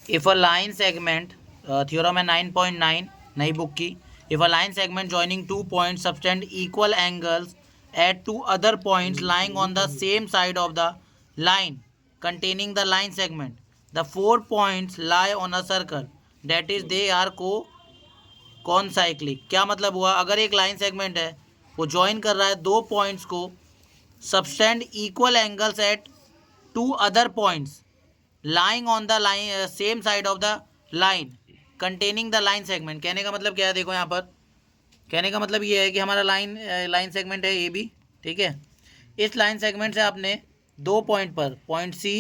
If a line segment, theorem है 9.9 नई book की। If a line segment joining 2 points subtend equal angles eight 2 other points lying on the same side of the line containing the line segment, the 4 points lie on a circle, that is they are कॉनसाइक्लिक। क्या मतलब हुआ, अगर एक line segment है वो join कर रहा है दो पॉइंट्स को, subtend equal angles eight 2 other points lying on the line same side of the line containing the line segment. कहने का मतलब क्या है, देखो यहाँ पर कहने का मतलब ये है कि हमारा लाइन सेगमेंट है ए बी, ठीक है। इस लाइन सेगमेंट से आपने दो पॉइंट पर, पॉइंट सी,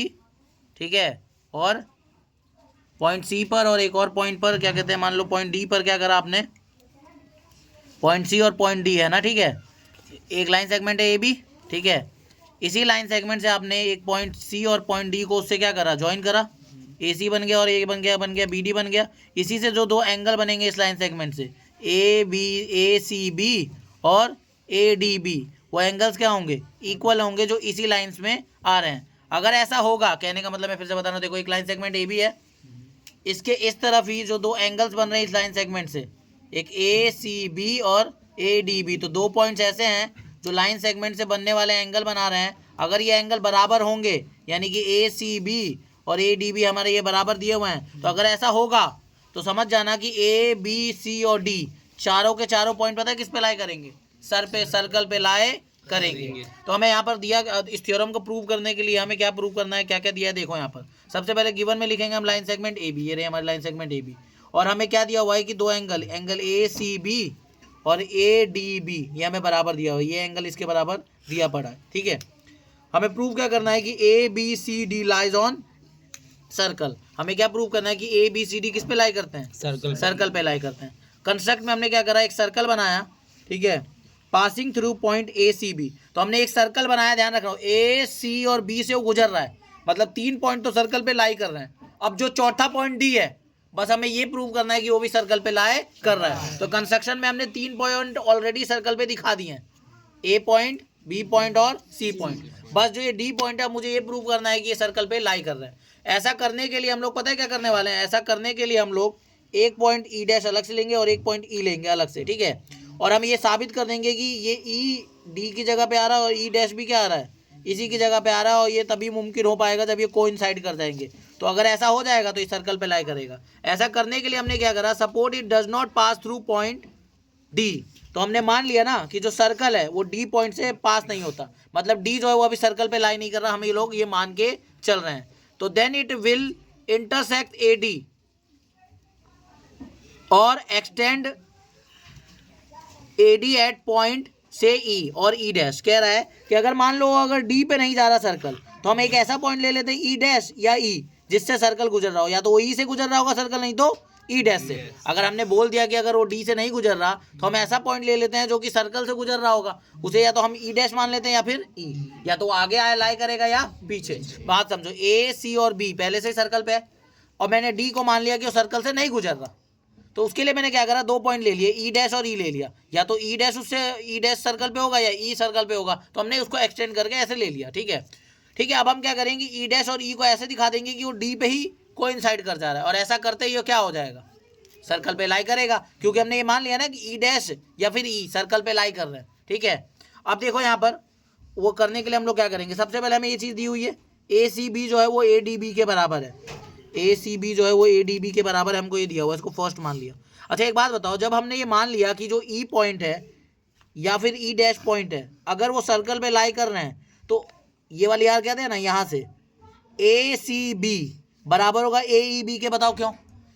ठीक है, और पॉइंट सी पर और एक और पॉइंट पर, क्या कहते हैं, मान लो पॉइंट डी पर, क्या करा आपने, पॉइंट सी और पॉइंट डी है ना, ठीक है। एक लाइन सेगमेंट है ए बी, ठीक है। इसी लाइन सेगमेंट से आपने एक पॉइंट सी और पॉइंट डी को उससे क्या करा, ज्वाइन करा, ए सी बन गया और ए बन गया बी डी बन गया। इसी से जो दो एंगल बनेंगे इस लाइन सेगमेंट से, ए सी बी और ए डी बी, वो एंगल्स क्या होंगे, इक्वल होंगे, जो इसी लाइंस में आ रहे हैं। अगर ऐसा होगा, कहने का मतलब मैं फिर से बता रहा हूँ, देखो एक लाइन सेगमेंट ए बी है, इसके इस तरफ ही जो दो एंगल्स बन रहे हैं इस लाइन सेगमेंट से, एक ए सी बी और ए डी बी, तो दो पॉइंट्स ऐसे हैं जो लाइन सेगमेंट से बनने वाले एंगल बना रहे हैं। अगर ये एंगल बराबर होंगे, यानी कि ए सी बी और ए डी बी हमारे ये बराबर दिए हुए हैं, तो अगर ऐसा होगा तो समझ जाना कि ए बी सी और डी चारों के चारों पॉइंट पता है किस पे लाई करेंगे, सर्कल पे लाए करेंगे। तो हमें यहाँ पर दिया, इस थ्योरम को प्रूव करने के लिए हमें क्या प्रूव करना है, क्या क्या दिया है, देखो यहाँ पर सबसे पहले गिवन में लिखेंगे हम लाइन सेगमेंट ए बी, ये रहे हमारे लाइन सेगमेंट ए बी, और हमें क्या दिया हुआ है कि दो एंगल ए सी बी और ए डी बी, ये हमें बराबर दिया हुआ है, ये एंगल इसके बराबर दिया पड़ा है, ठीक है। हमें प्रूव क्या करना है कि A B C D lies on circle. हमें क्या प्रूव करना है कि ए बी सी डी किस पे लाई करते हैं, सर्कल पे लाई करते हैं। कंस्ट्रक्ट में हमने क्या करा, एक सर्कल बनाया, ठीक है, passing through point A C B. तो हमने एक सर्कल बनाया, ध्यान रखना, ए सी और बी से वो गुजर रहा है, मतलब 3 पॉइंट तो सर्कल पे लाई कर रहे हैं। अब जो चौथा पॉइंट डी है, बस हमें ये प्रूव करना है कि वो भी सर्कल पे लाई कर रहा है। तो कंस्ट्रक्शन में हमने 3 पॉइंट ऑलरेडी सर्कल पे दिखा दिए हैं, ए पॉइंट, बी पॉइंट और सी पॉइंट। बस जो ये डी पॉइंट है मुझे ये प्रूव करना है कि ये सर्कल पे लाई कर रहा है। ऐसा करने के लिए हम लोग पता है क्या करने वाले हैं, ऐसा करने के लिए हम लोग एक पॉइंट ई डैश अलग से लेंगे और एक पॉइंट ई लेंगे अलग से, ठीक है। और हम ये साबित कर देंगे कि ये ई डी की जगह पे आ रहा है और ई डैश भी क्या आ रहा है, इसी की जगह पे आ रहा है, और ये तभी मुमकिन हो पाएगा जब ये कोइंसाइड कर जाएंगे। तो अगर ऐसा हो जाएगा तो इस सर्कल पे लाई करेगा। ऐसा करने के लिए हमने क्या करा, support it does not pass through point D. तो हमने मान लिया ना कि जो सर्कल है वो डी पॉइंट से पास नहीं होता, मतलब डी जो है वो अभी सर्कल पे लाई नहीं कर रहा, हम ये लोग ये मान के चल रहे हैं। तो then it will intersect A D और extend A D at point से ई और ई डैश। कह रहा है कि अगर मान लो अगर डी पे नहीं जा रहा सर्कल, तो हम एक ऐसा पॉइंट ले लेते हैं ई डैश या ई, जिससे सर्कल गुजर रहा हो, या तो वो ई से गुजर रहा होगा सर्कल, नहीं तो ई डैश से। अगर हमने बोल दिया कि अगर वो डी से नहीं गुजर रहा, तो हम ऐसा पॉइंट ले लेते हैं जो कि सर्कल से गुजर रहा होगा, उसे या तो हम ई डैश मान लेते हैं या फिर ई, या तो आगे आया लाई करेगा या पीछे। बात समझो, ए सी और बी पहले से सर्कल पे है और मैंने डी को मान लिया कि वो सर्कल से नहीं गुजर रहा, तो उसके लिए मैंने क्या करा, दो पॉइंट ले लिए, ई डैश और ई ले लिया, या तो ई डैश उससे ई डैश सर्कल पे होगा या ई सर्कल पे होगा, तो हमने उसको एक्सटेंड करके ऐसे ले लिया, ठीक है। ठीक है, अब हम क्या करेंगे, ई डैश और ई को ऐसे दिखा देंगे कि वो डी पे ही कोइंसाइड कर जा रहा है, और ऐसा करते ही वो क्या हो जाएगा, सर्कल पे लाई करेगा, क्योंकि हमने ये मान लिया ना कि ई डैश या फिर ई सर्कल पे लाई कर रहे हैं, ठीक है। अब देखो यहाँ पर वो करने के लिए हम लोग क्या करेंगे, सबसे पहले हमें ये चीज़ दी हुई है, ए सी बी जो है वो ए डी बी के बराबर है, ए सी बी जो है वो ए डी बी के बराबर है, हमको ये दिया हुआ है, इसको फर्स्ट मान लिया। अच्छा एक बात बताओ, जब हमने ये मान लिया कि जो ई पॉइंट है या फिर ई डैश पॉइंट है, अगर वो सर्कल पे लाई कर रहे हैं, तो ये वाली यार कहते हैं ना, यहाँ से ए सी बी बराबर होगा ए ई बी के। बताओ क्यों,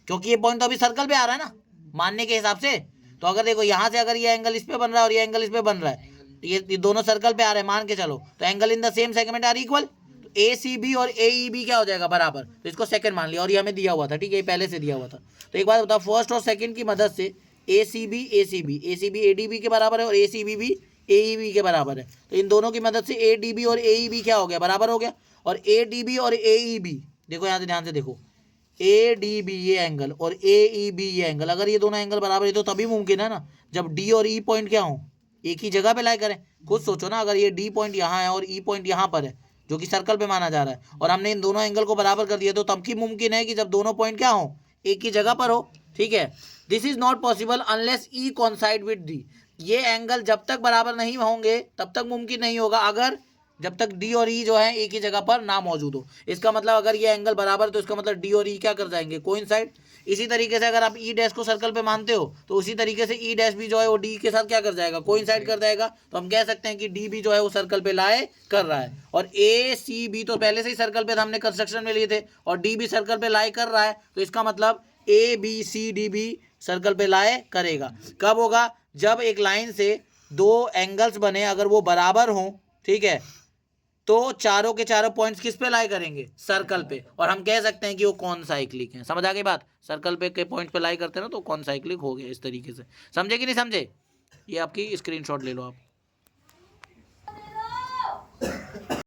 क्योंकि ये पॉइंट तो अभी सर्कल पे आ रहा है ना, मानने के हिसाब से। तो अगर देखो यहाँ से अगर ये एंगल इस पे बन रहा है और ये एंगल इस पे बन रहा है, तो ये दोनों सर्कल पे आ रहे हैं, मान के चलो, तो angle in the same segment are equal, A C B और ए ई बी क्या हो जाएगा, बराबर। तो इसको सेकंड मान लिया, और ये हमें दिया हुआ था, ठीक है, ये पहले से दिया हुआ था। तो एक बात बताओ, फर्स्ट और सेकंड की मदद से A C B A D B के बराबर है और ए सी बी ए ई बी के बराबर है, तो इन दोनों की मदद से ए डी बी और ए ई बी क्या हो गया, बराबर हो गया। और ए डी बी और ए ई बी, देखो यहाँ से ध्यान से देखो, ए डी बी ये एंगल और ए ई बी ये एंगल, अगर ये दोनों एंगल बराबर है तो तभी मुमकिन है ना जब डी और ई पॉइंट क्या हो, एक ही जगह पे लाई करें। खुद सोचो ना, अगर ये डी पॉइंट यहाँ है और ई पॉइंट यहाँ पर है, जो कि सर्कल पे माना जा रहा है, और हमने इन दोनों एंगल को बराबर कर दिया, तो तब की मुमकिन है कि जब दोनों पॉइंट क्या हो, एक ही जगह पर हो। ठीक है, this is not possible unless E कॉन्साइड with D. ये एंगल जब तक बराबर नहीं होंगे तब तक मुमकिन नहीं होगा, अगर जब तक डी और ई जो है एक ही जगह पर ना मौजूद हो। इसका मतलब अगर ये एंगल बराबर तो इसका मतलब डी और ई क्या कर जाएंगे, कोइंसाइड। इसी तरीके से अगर आप ई डैश को सर्कल पे मानते हो तो उसी तरीके से ई डैश भी जो है वो डी के साथ क्या कर जाएगा, कोइंसाइड कर जाएगा। तो हम कह सकते हैं कि डी भी जो है वो सर्कल पे लाए कर रहा है, और ए सी बी तो पहले से ही सर्कल पे हमने कंस्ट्रक्शन में लिए थे, और डी भी सर्कल पे लाए कर रहा है, तो इसका मतलब ए बी सी डी भी सर्कल पे लाए करेगा। कब होगा, जब एक लाइन से दो एंगल्स बने, अगर वो बराबर हों, ठीक है, तो चारों के चारों पॉइंट्स किस पे लाई करेंगे, सर्कल पे, और हम कह सकते हैं कि वो कौन साइक्लिक है। समझ आ गई बात, सर्कल पे के पॉइंट पे लाई करते हैं ना तो कौन साइक्लिक हो गया, इस तरीके से। समझे कि नहीं समझे, ये आपकी स्क्रीनशॉट ले लो आप।